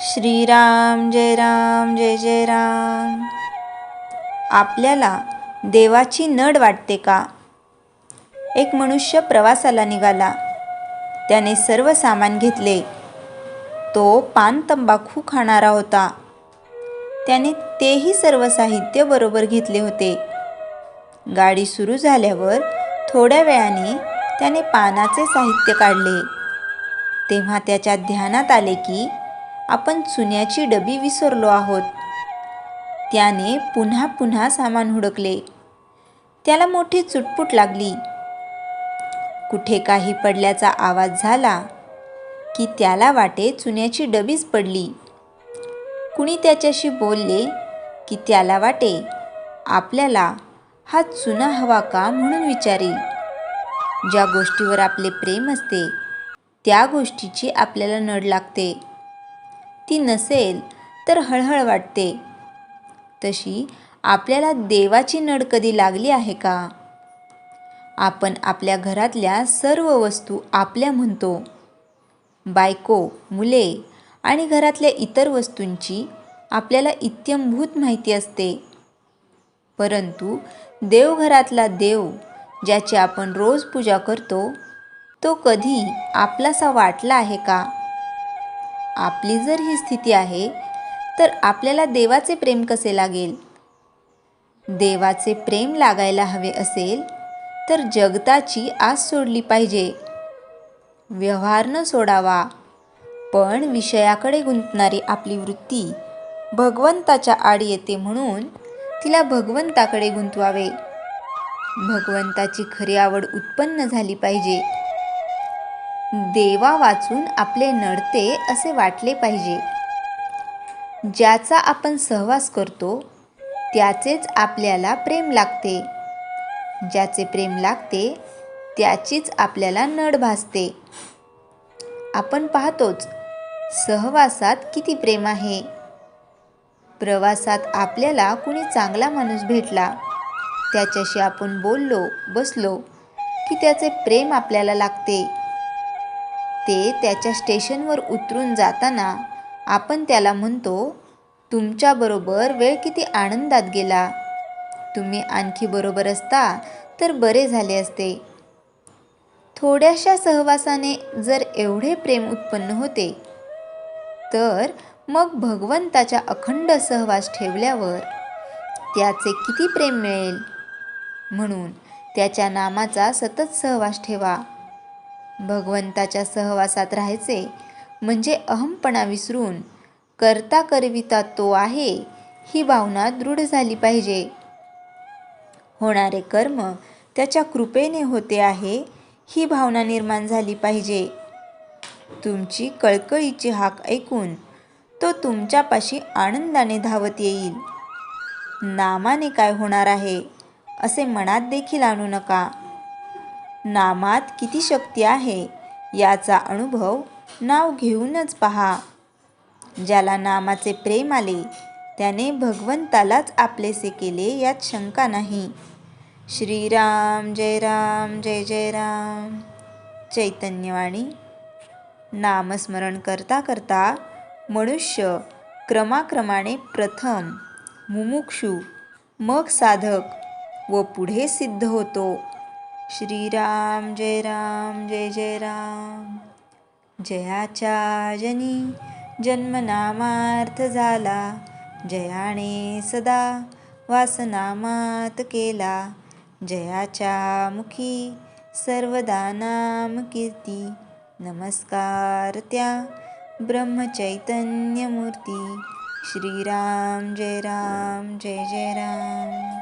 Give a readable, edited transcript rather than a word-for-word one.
श्रीराम जय राम जय जय राम. आपल्याला देवाची नड वाटते का? एक मनुष्य प्रवासाला निघाला. त्याने सर्व सामान घेतले. तो पान तंबाखू खाणारा होता. त्याने तेही सर्व साहित्य बरोबर घेतले होते. गाडी सुरू झाल्यावर थोड्या वेळाने त्याने पानाचे साहित्य काढले. तेव्हा त्याच्या ध्यानात आले की आपण चुन्याची डबी विसरलो आहोत. त्याने पुन्हा पुन्हा सामान हुडकले. त्याला मोठी चुटपुट लागली. कुठे काही पडल्याचा आवाज झाला की त्याला वाटे चुन्याची डबीच पडली. कुणी त्याच्याशी बोलले की त्याला वाटे आपल्याला हा चुना हवा का म्हणून विचारेल. ज्या गोष्टीवर आपले प्रेम असते त्या गोष्टीची आपल्याला नड लागते. ती नसेल तर हळहळ वाटते. तशी आपल्याला देवाची नड कधी लागली आहे का? आपण आपल्या घरातल्या सर्व वस्तू आपल्या म्हणतो. बायको, मुले आणि घरातल्या इतर वस्तूंची आपल्याला इत्यंभूत माहिती असते. परंतु देवघरातला देव ज्याची आपण रोज पूजा करतो तो कधी आपलासा वाटला आहे का? आपली जर ही स्थिती आहे तर आपल्याला देवाचे प्रेम कसे लागेल? देवाचे प्रेम लागायला हवे असेल तर जगताची आस सोडली पाहिजे. व्यवहार न सोडावा, पण विषयाकडे गुंतणारी आपली वृत्ती भगवंताच्या आड येते म्हणून तिला भगवंताकडे गुंतवावे. भगवंताची खरी आवड उत्पन्न झाली पाहिजे. देवा वाचून आपले नडते असे वाटले पाहिजे. ज्याचा आपण सहवास करतो त्याचेच आपल्याला प्रेम लागते. ज्याचे प्रेम लागते त्याचीच आपल्याला नड भासते. आपण पाहतोच सहवासात किती प्रेम आहे. प्रवासात आपल्याला कुणी चांगला माणूस भेटला, त्याच्याशी आपण बोललो बसलो की त्याचे प्रेम आपल्याला लागते. ते त्याच्या स्टेशनवर उतरून जाताना आपण त्याला म्हणतो, तुमच्याबरोबर वेळ किती आनंदात गेला. तुम्ही आणखी बरोबर असता तर बरे झाले असते. थोड्याशा सहवासाने जर एवढे प्रेम उत्पन्न होते तर मग भगवंताच्या अखंड सहवास ठेवल्यावर त्याचे किती प्रेम मिळेल. म्हणून त्याच्या नामाचा सतत सहवास ठेवा. भगवंताच्या सहवासात राहायचे म्हणजे अहमपणा विसरून करता करविता तो आहे ही भावना दृढ झाली पाहिजे. होणारे कर्म त्याच्या कृपेने होते आहे ही भावना निर्माण झाली पाहिजे. तुमची कळकळीची हाक ऐकून तो तुमच्यापाशी आनंदाने धावत येईल. नामाने काय होणार आहे असे मनात देखील आणू नका. नामात किती शक्ती आहे याचा अनुभव नाव घेऊनच पहा. ज्याला नामाचे प्रेम आले त्याने भगवंतालाच आपलेसे केले यात शंका नाही. श्रीराम जय राम जय जय राम. चैतन्यवाणी. नामस्मरण करता करता मनुष्य क्रमाक्रमाने प्रथम मुमुक्षू, मग साधक व पुढे सिद्ध होतो. श्रीराम जय राम जय जय राम. जयाच्या जनी जन्मनामार्थ झाला, जयाने सदा वासनामात केला. जयाच्या मुखी सर्वदा नाम कीर्ती, नमस्कार त्या ब्रह्मचैतन्यमूर्ती. श्रीराम जय राम जय जय राम.